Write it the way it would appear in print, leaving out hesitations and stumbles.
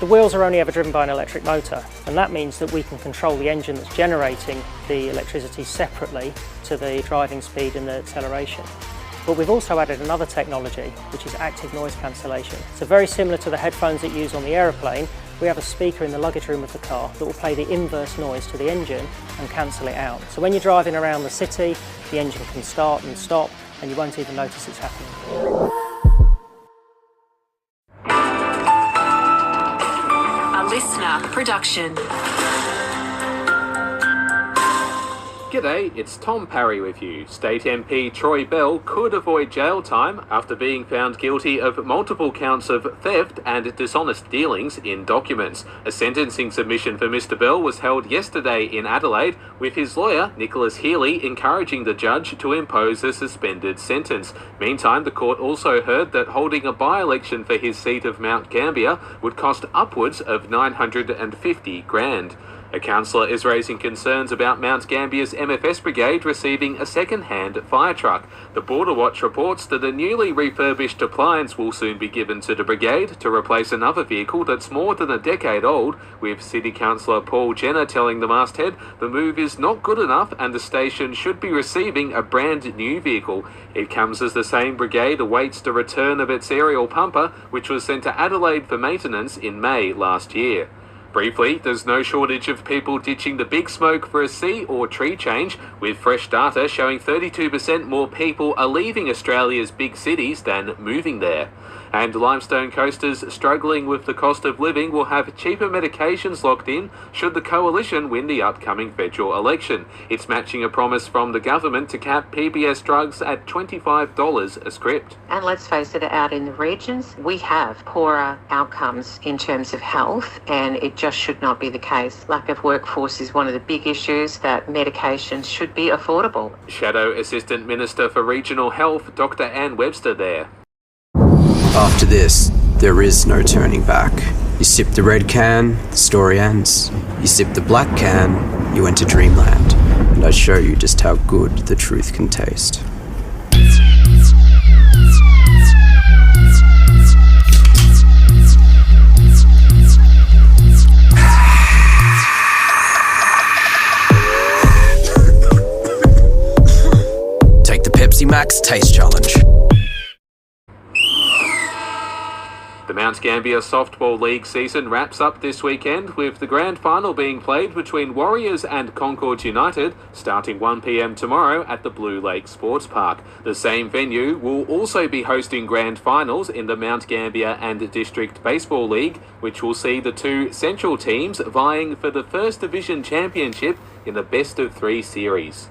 The wheels are only ever driven by an electric motor, and that means that we can control the engine that's generating the electricity separately to the driving speed and the acceleration. But we've also added another technology, which is active noise cancellation. So very similar to the headphones that you use on the aeroplane, we have a speaker in the luggage room of the car that will play the inverse noise to the engine and cancel it out. So when you're driving around the city, the engine can start and stop, and you won't even notice it's happening. LISTNR production. G'day, it's Tom Perri with you. State MP Troy Bell could avoid jail time after being found guilty of multiple counts of theft and dishonest dealings in documents. A sentencing submission for Mr Bell was held yesterday in Adelaide, with his lawyer, Nicholas Healy, encouraging the judge to impose a suspended sentence. Meantime, the court also heard that holding a by-election for his seat of Mount Gambier would cost upwards of $950,000. A councillor is raising concerns about Mount Gambier's MFS brigade receiving a second-hand fire truck. The Border Watch reports that a newly refurbished appliance will soon be given to the brigade to replace another vehicle that's more than a decade old, with City Councillor Paul Jenner telling the masthead the move is not good enough and the station should be receiving a brand new vehicle. It comes as the same brigade awaits the return of its aerial pumper, which was sent to Adelaide for maintenance in May last year. Briefly, there's no shortage of people ditching the big smoke for a sea or tree change, with fresh data showing 32% more people are leaving Australia's big cities than moving there. And Limestone coasters struggling with the cost of living will have cheaper medications locked in should the coalition win the upcoming federal election. It's matching a promise from the government to cap PBS drugs at $25 a script. And let's face it, out in the regions, we have poorer outcomes in terms of health, and it just should not be the case. Lack of workforce is one of the big issues, that medications should be affordable. Shadow Assistant Minister for Regional Health, Dr. Anne Webster there. After this, there is no turning back. You sip the red can, the story ends. You sip the black can, you enter dreamland. And I show you just how good the truth can taste. Take the Pepsi Max Taste Challenge. The Mount Gambier Softball League season wraps up this weekend, with the grand final being played between Warriors and Concord United, starting 1 p.m. tomorrow at the Blue Lake Sports Park. The same venue will also be hosting grand finals in the Mount Gambier and District Baseball League, which will see the two central teams vying for the First Division Championship in the best-of-3 series.